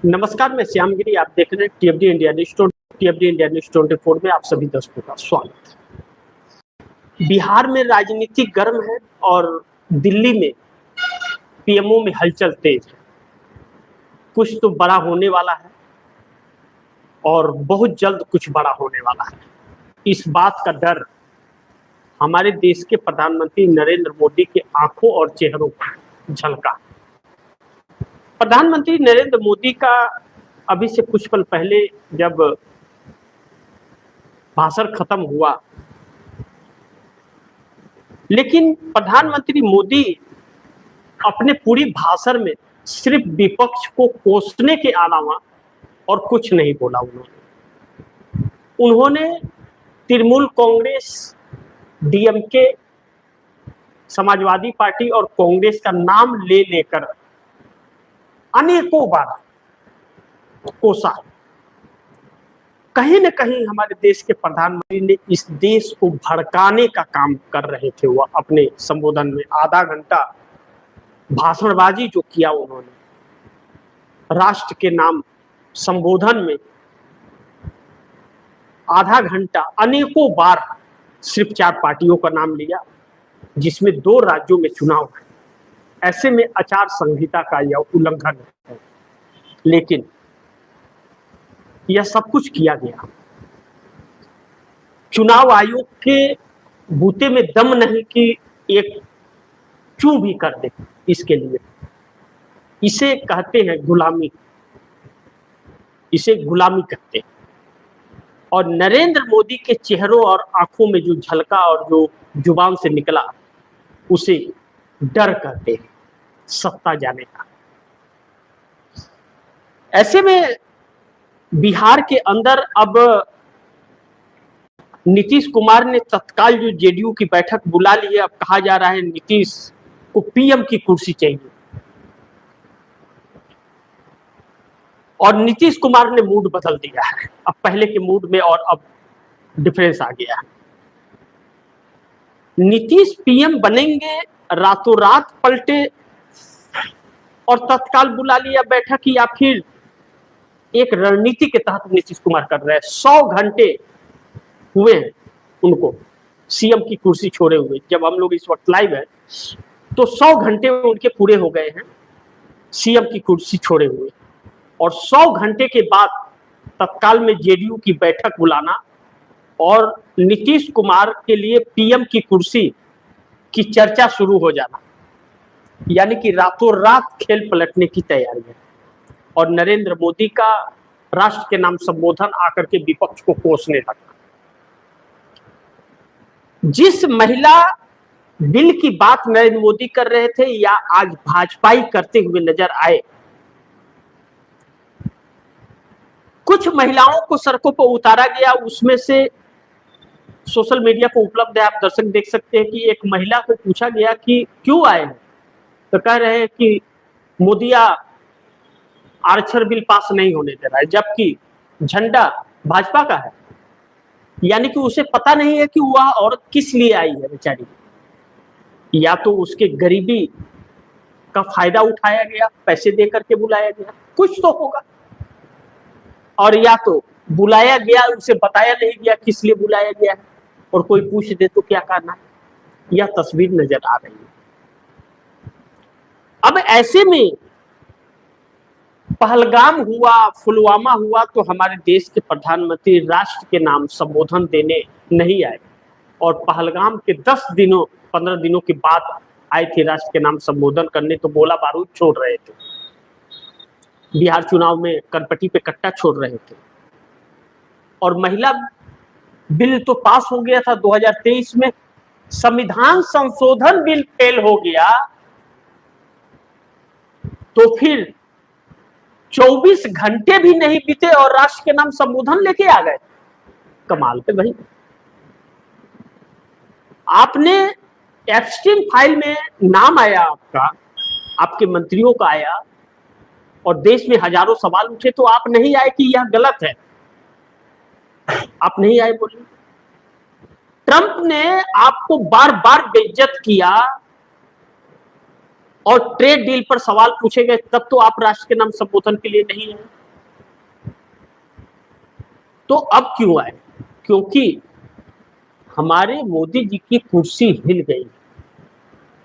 नमस्कार, मैं श्यामगिरी। आप देख रहे हैं टीएफडी इंडिया न्यूज। टीएफडी इंडिया न्यूज 24 में आप सभी दर्शकों का स्वागत है। बिहार में राजनीति गर्म है और दिल्ली में पीएमओ में हलचल तेज है। कुछ तो बड़ा होने वाला है और बहुत जल्द कुछ बड़ा होने वाला है। इस बात का डर हमारे देश के प्रधानमंत्री नरेंद्र मोदी के आंखों और चेहरों पर झलका। प्रधानमंत्री नरेंद्र मोदी का अभी से कुछ पल पहले जब भाषण खत्म हुआ, लेकिन प्रधानमंत्री मोदी अपने पूरी भाषण में सिर्फ विपक्ष को कोसने के अलावा और कुछ नहीं बोला। उन्होंने तृणमूल कांग्रेस, डीएमके, समाजवादी पार्टी और कांग्रेस का नाम ले लेकर अनेकों बार कोसा। कहीं न कहीं हमारे देश के प्रधानमंत्री ने इस देश को भड़काने का काम कर रहे थे। वह अपने संबोधन में आधा घंटा भाषणबाजी जो किया उन्होंने, राष्ट्र के नाम संबोधन में आधा घंटा अनेकों बार सिर्फ 4 पार्टियों का नाम लिया, जिसमें 2 राज्यों में चुनाव है। ऐसे में आचार संहिता का यह उल्लंघन है। लेकिन यह सब कुछ किया गया। चुनाव आयोग के बूते में दम नहीं कि एक चू भी कर दे। इसके लिए इसे कहते हैं गुलामी, इसे गुलामी कहते हैं। और नरेंद्र मोदी के चेहरों और आंखों में जो झलका और जो जुबान से निकला, उसे डर कहते हैं, सत्ता जाने का। ऐसे में बिहार के अंदर अब नीतीश कुमार ने तत्काल जो जेडीयू की बैठक बुला ली है। अब कहा जा रहा है नीतीश को पीएम की कुर्सी चाहिए और नीतीश कुमार ने मूड बदल दिया है। अब पहले के मूड में और अब डिफरेंस आ गया है। नीतीश पीएम बनेंगे, रातों रात पलटे और तत्काल बुला लिया बैठक, या फिर एक रणनीति के तहत नीतीश कुमार कर रहे हैं। 100 घंटे हुए हैं उनको सीएम की कुर्सी छोड़े हुए। जब हम लोग इस वक्त लाइव है तो 100 घंटे उनके पूरे हो गए हैं सीएम की कुर्सी छोड़े हुए। और 100 घंटे के बाद तत्काल में जेडीयू की बैठक बुलाना और नीतीश कुमार के लिए पीएम की कुर्सी की चर्चा शुरू हो जाना, यानी कि रातों रात खेल पलटने की तैयारी है। और नरेंद्र मोदी का राष्ट्र के नाम संबोधन आकर के विपक्ष को कोसने लगा। जिस महिला बिल की बात नरेंद्र मोदी कर रहे थे या आज भाजपाई करते हुए नजर आए, कुछ महिलाओं को सड़कों पर उतारा गया। उसमें से सोशल मीडिया पर उपलब्ध है, आप दर्शक देख सकते हैं कि एक महिला को पूछा गया कि क्यों आए हैं, तो कह रहे हैं कि मोदिया आरक्षण बिल पास नहीं होने दे रहा है, जबकि झंडा भाजपा का है। यानी कि उसे पता नहीं है कि वह औरत किस लिए आई है बेचारी। या तो उसके गरीबी का फायदा उठाया गया, पैसे दे करके बुलाया गया, कुछ तो होगा। और या तो बुलाया गया, उसे बताया नहीं गया किस लिए बुलाया गया है, और कोई पूछ दे तो क्या करना है। यह तस्वीर नजर आ रही है। अब ऐसे में पहलगाम हुआ, पुलवामा हुआ, तो हमारे देश के प्रधानमंत्री राष्ट्र के नाम संबोधन देने नहीं आए। और पहलगाम के 10 दिनों 15 दिनों के बाद आए थे राष्ट्र के नाम संबोधन करने, तो गोला बारूद छोड़ रहे थे। बिहार चुनाव में कनपट्टी पे कट्टा छोड़ रहे थे। और महिला बिल तो पास हो गया था 2023 में, संविधान संशोधन बिल फेल हो गया, तो फिर 24 घंटे भी नहीं बीते और राष्ट्र के नाम संबोधन लेके आ गए। कमाल पे भाई। आपने एप्स्टीन फाइल में नाम आया आपका, आपके मंत्रियों का आया, और देश में हजारों सवाल उठे, तो आप नहीं आए कि यह गलत है। आप नहीं आए बोलिए। ट्रंप ने आपको बार बार बेइज्जत किया और ट्रेड डील पर सवाल पूछे गए तब तो आप राष्ट्र के नाम संबोधन के लिए नहीं है। तो अब क्यों आए? क्योंकि हमारे मोदी जी की कुर्सी हिल गई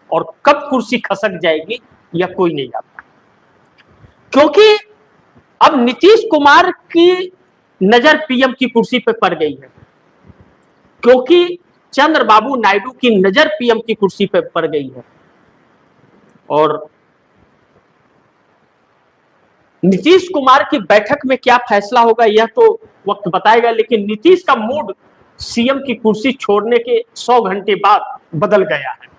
और कब कुर्सी खसक जाएगी यह कोई नहीं जानता। क्योंकि अब नीतीश कुमार की नजर पीएम की कुर्सी पर पड़ गई है, क्योंकि चंद्रबाबू नायडू की नजर पीएम की कुर्सी पर पड़ गई है। और नीतीश कुमार की बैठक में क्या फैसला होगा यह तो वक्त बताएगा, लेकिन नीतीश का मूड सीएम की कुर्सी छोड़ने के 100 घंटे बाद बदल गया है,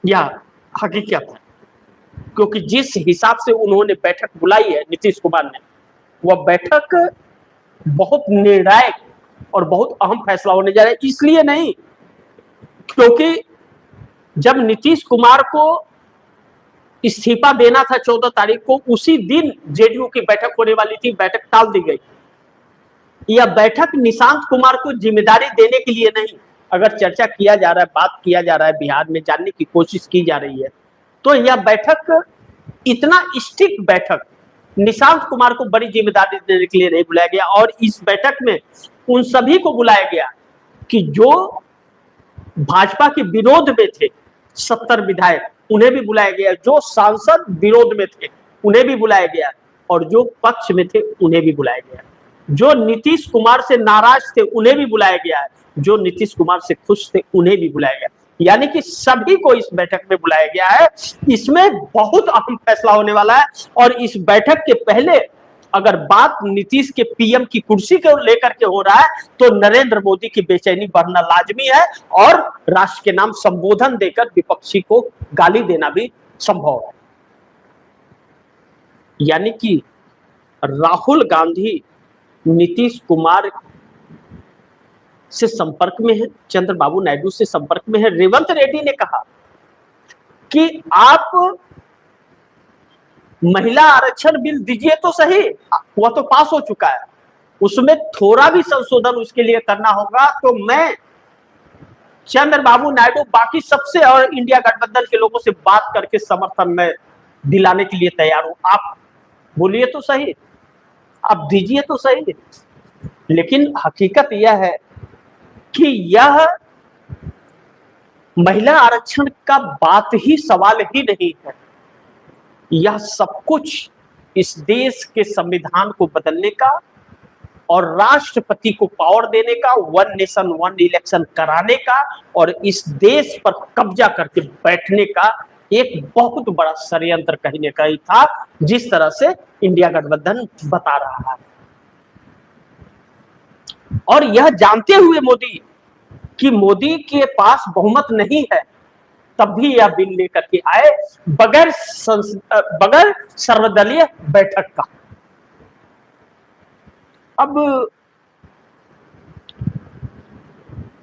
यह हकीकत है। क्योंकि जिस हिसाब से उन्होंने बैठक बुलाई है नीतीश कुमार ने, वह बैठक बहुत निर्णायक और बहुत अहम फैसला होने जा रहा है। इसलिए नहीं क्योंकि जब नीतीश कुमार को इस्तीफा देना था 14 तारीख को, उसी दिन जेडीयू की बैठक होने वाली थी, बैठक टाल दी गई। यह बैठक निशांत कुमार को जिम्मेदारी देने के लिए नहीं, अगर चर्चा किया जा रहा है, बात किया जा रहा है, बिहार में जानने की कोशिश की जा रही है, तो यह बैठक इतना स्ट्रिक्ट बैठक निशांत कुमार को बड़ी जिम्मेदारी देने के लिए नहीं बुलाया गया। और इस बैठक में उन सभी को बुलाया गया कि जो भाजपा के विरोध में थे, 70 विधायक, उन्हें भी बुलाया गया, जो सांसद विरोध में थे उन्हें भी बुलाया गया, और जो पक्ष में थे उन्हें भी बुलाया गया, जो नीतीश कुमार से नाराज थे उन्हें भी बुलाया गया है, जो नीतीश कुमार से खुश थे उन्हें भी बुलाया गया। यानी कि सभी को इस बैठक में बुलाया गया है। इसमें बहुत अहम फैसला होने वाला है। और इस बैठक के पहले अगर बात नीतीश के पीएम की कुर्सी को लेकर के हो रहा है, तो नरेंद्र मोदी की बेचैनी बढ़ना लाजमी है, और राष्ट्र के नाम संबोधन देकर विपक्षी को गाली देना भी संभव है। यानी कि राहुल गांधी नीतीश कुमार से संपर्क में है, चंद्रबाबू नायडू से संपर्क में है। रेवंत रेड्डी ने कहा कि आप महिला आरक्षण बिल दीजिए तो सही, वह तो पास हो चुका है, उसमें थोड़ा भी संशोधन उसके लिए करना होगा, तो मैं चंद्रबाबू नायडू बाकी सबसे और इंडिया गठबंधन के लोगों से बात करके समर्थन में दिलाने के लिए तैयार हूं। आप बोलिए तो सही, आप दीजिए तो सही। लेकिन हकीकत यह है कि यह महिला आरक्षण का बात ही सवाल ही नहीं है, यह सब कुछ इस देश के संविधान को बदलने का और राष्ट्रपति को पावर देने का, वन नेशन वन इलेक्शन कराने का और इस देश पर कब्जा करके बैठने का एक बहुत बड़ा षड्यंत्र कहने का ही था, जिस तरह से इंडिया गठबंधन बता रहा है। और यह जानते हुए मोदी कि मोदी के पास बहुमत नहीं है, तब भी यह बिल लेकर के आए बगैर सर्वदलीय बैठक का। अब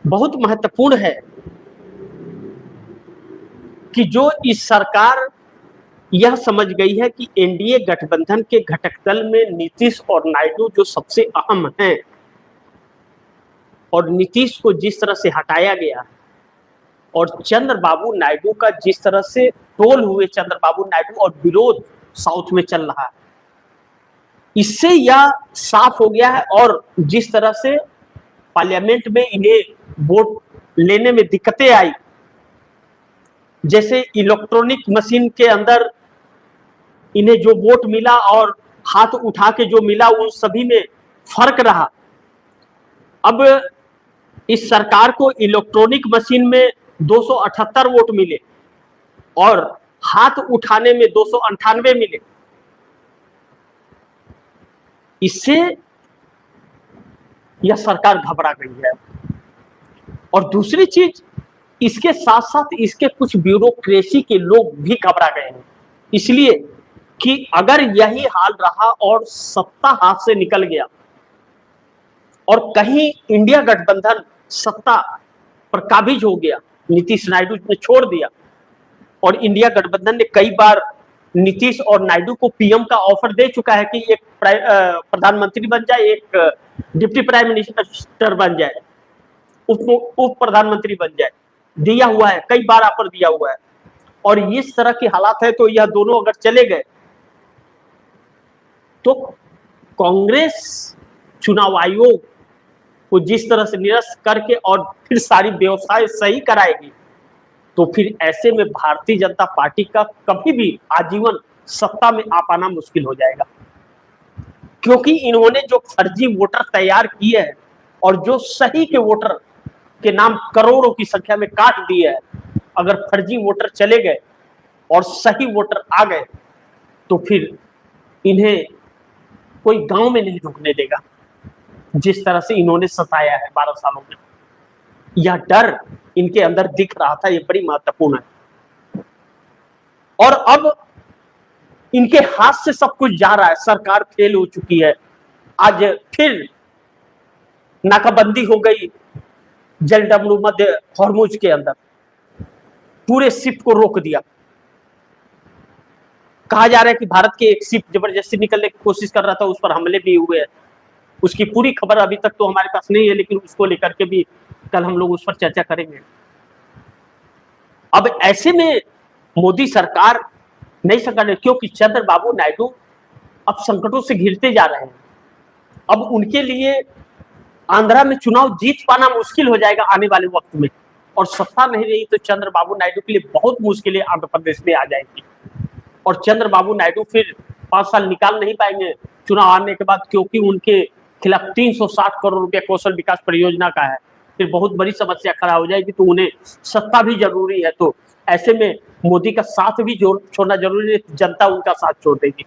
बहुत महत्वपूर्ण है कि जो इस सरकार यह समझ गई है कि एनडीए गठबंधन के घटक दल में नीतीश और नायडू जो सबसे अहम हैं, और नीतीश को जिस तरह से हटाया गया और चंद्रबाबू नायडू का जिस तरह से ट्रोल हुए चंद्रबाबू नायडू और विरोध साउथ में चल रहा है, इससे यह साफ हो गया है। और जिस तरह से पार्लियामेंट में इन्हें वोट लेने में दिक्कतें आई, जैसे इलेक्ट्रॉनिक मशीन के अंदर इन्हें जो वोट मिला और हाथ उठा के जो मिला, उन सभी में फर्क रहा। अब इस सरकार को इलेक्ट्रॉनिक मशीन में 278 वोट मिले और हाथ उठाने में 298 मिले। इससे यह सरकार घबरा गई है। और दूसरी चीज, इसके साथ साथ इसके कुछ ब्यूरोक्रेसी के लोग भी घबरा गए हैं, इसलिए कि अगर यही हाल रहा और सत्ता हाथ से निकल गया और कहीं इंडिया गठबंधन सत्ता पर काबिज हो गया, नीतीश नायडू ने छोड़ दिया, और इंडिया गठबंधन ने कई बार नीतीश और नायडू को पीएम का ऑफर दे चुका है कि एक प्रधानमंत्री बन जाए, एक डिप्टी प्राइम मिनिस्टर बन जाए, उप प्रधानमंत्री बन जाए, दिया हुआ है, कई बार ऑफर दिया हुआ है। और इस तरह की हालात है तो यह दोनों अगर चले गए तो कांग्रेस चुनाव आयोग को जिस तरह से निरस्त करके और फिर सारी व्यवस्थाएं सही कराएगी, तो फिर ऐसे में भारतीय जनता पार्टी का कभी भी आजीवन सत्ता में आ पाना मुश्किल हो जाएगा, क्योंकि इन्होंने जो फर्जी वोटर तैयार किए हैं और जो सही के वोटर के नाम करोड़ों की संख्या में काट दिए हैं, अगर फर्जी वोटर चले गए और सही वोटर आ गए तो फिर इन्हें कोई गांव में नहीं रुकने देगा। जिस तरह से इन्होंने सताया है 12 सालों में, यह डर इनके अंदर दिख रहा था, यह बड़ी महत्वपूर्ण है। और अब इनके हाथ से सब कुछ जा रहा है, सरकार फेल हो चुकी है। आज फिर नाकाबंदी हो गई जलडमरू मध्य हॉर्मुज के अंदर, पूरे शिप को रोक दिया। कहा जा रहा है कि भारत के एक शिप जबरदस्ती निकलने की कोशिश कर रहा था, उस पर हमले भी हुए हैं। उसकी पूरी खबर अभी तक तो हमारे पास नहीं है, लेकिन उसको लेकर के भी कल हम लोग उस पर चर्चा करेंगे। अब ऐसे में मोदी सरकार नहीं सका, क्योंकि चंद्रबाबू नायडू अब संकटों से घिरते जा रहे हैं। अब उनके लिए आंध्रा में चुनाव जीत पाना मुश्किल हो जाएगा आने वाले वक्त में, और सत्ता नहीं रही तो चंद्रबाबू नायडू के लिए बहुत मुश्किलें आंध्र प्रदेश में आ जाएंगी। और चंद्रबाबू नायडू फिर 5 साल निकाल नहीं पाएंगे चुनाव आने के बाद, क्योंकि उनके खिलाफ 360 करोड़ रुपया कौशल विकास परियोजना का है। फिर बहुत बड़ी समस्या खड़ा हो जाएगी, तो उन्हें सत्ता भी जरूरी है। तो ऐसे में मोदी का साथ भी छोड़ना जरूरी है, जनता उनका साथ छोड़ देगी।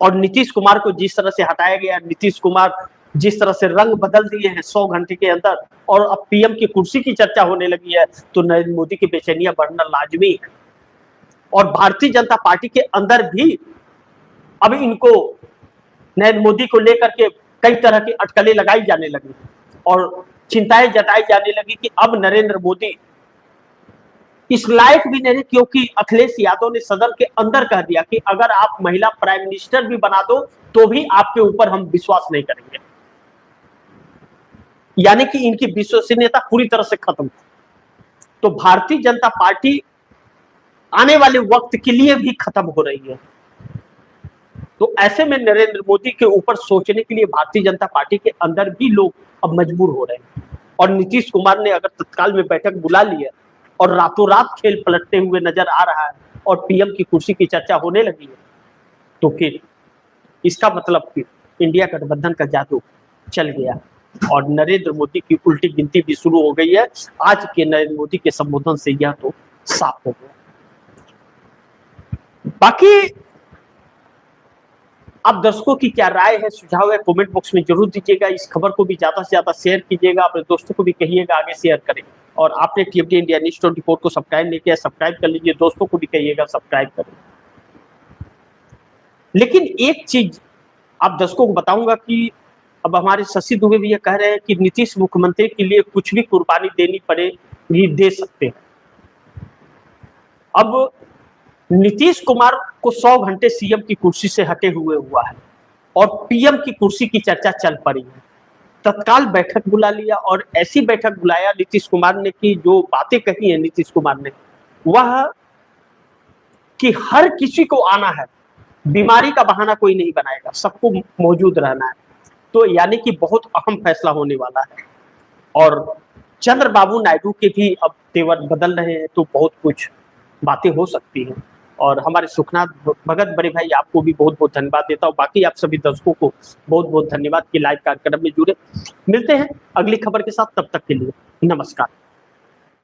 और नीतीश कुमार को जिस तरह से हटाया गया, नीतीश कुमार जिस तरह से रंग बदल दिए हैं 100 घंटे के अंदर, और अब पीएम की कुर्सी की चर्चा होने लगी है, तो नरेंद्र मोदी की बेचैनियां बढ़ना लाजमी है। और भारतीय जनता पार्टी के अंदर भी अब इनको नरेंद्र मोदी को लेकर के कई तरह की अटकलें लगाई जाने लगी और चिंताएं जताई जाने लगी कि अब नरेंद्र मोदी इस लायक भी नहीं, क्योंकि अखिलेश यादव ने सदन के अंदर कह दिया कि अगर आप महिला प्राइम मिनिस्टर भी बना दो तो भी आपके ऊपर हम विश्वास नहीं करेंगे। यानी कि इनकी विश्वसनीयता पूरी तरह से खत्म। तो भारतीय जनता पार्टी आने वाले वक्त के लिए भी खत्म हो रही है। तो ऐसे में नरेंद्र मोदी के ऊपर सोचने के लिए भारतीय जनता पार्टी के अंदर भी लोग अब मजबूर हो रहे हैं। और नीतीश कुमार ने अगर तत्काल में बैठक बुला ली है और रातों रात खेल पलटते हुए नजर आ रहा है और पीएम की कुर्सी की चर्चा होने लगी है, तो फिर इसका मतलब कि इंडिया गठबंधन का जादू चल गया और नरेंद्र मोदी की उल्टी गिनती भी शुरू हो गई है। आज के नरेंद्र मोदी के संबोधन से यह तो साफ हो गया। बाकी आप दर्शकों की क्या राय है, सुझाव है, कमेंट बॉक्स में जरूर दीजिएगा। इस खबर को भी ज्यादा से ज्यादा शेयर कीजिएगा, अपने दोस्तों को भी कहिएगा आगे शेयर करें। और आपने टीएमटी इंडिया न्यूज़ 24 को सब्सक्राइब नहीं किया, सब्सक्राइब कर लीजिए, दोस्तों को भी कहिएगा सब्सक्राइब करें। लेकिन एक चीज आप दर्शकों को बताऊंगा कि अब हमारे शशि दुबे भी ये कह रहे हैं कि नीतीश मुख्यमंत्री के लिए कुछ भी कुर्बानी देनी पड़े भी दे सकते हैं। अब नीतीश कुमार को 100 घंटे सीएम की कुर्सी से हटे हुए हुआ है और पीएम की कुर्सी की चर्चा चल पड़ी है। तत्काल बैठक बुला लिया और ऐसी बैठक बुलाया नीतीश कुमार ने कि जो बातें कही है नीतीश कुमार ने, वह कि हर किसी को आना है, बीमारी का बहाना कोई नहीं बनाएगा, सबको मौजूद रहना है। तो यानी कि बहुत अहम फैसला होने वाला है। और चंद्रबाबू नायडू के भी अब तेवर बदल रहे हैं, तो बहुत कुछ बातें हो सकती हैं। और हमारे सुखनाथ भगत बड़े भाई, आपको भी बहुत बहुत धन्यवाद देता हूँ। बाकी आप सभी दर्शकों को बहुत बहुत धन्यवाद कि लाइव कार्यक्रम में जुड़े। मिलते हैं अगली खबर के साथ, तब तक के लिए नमस्कार।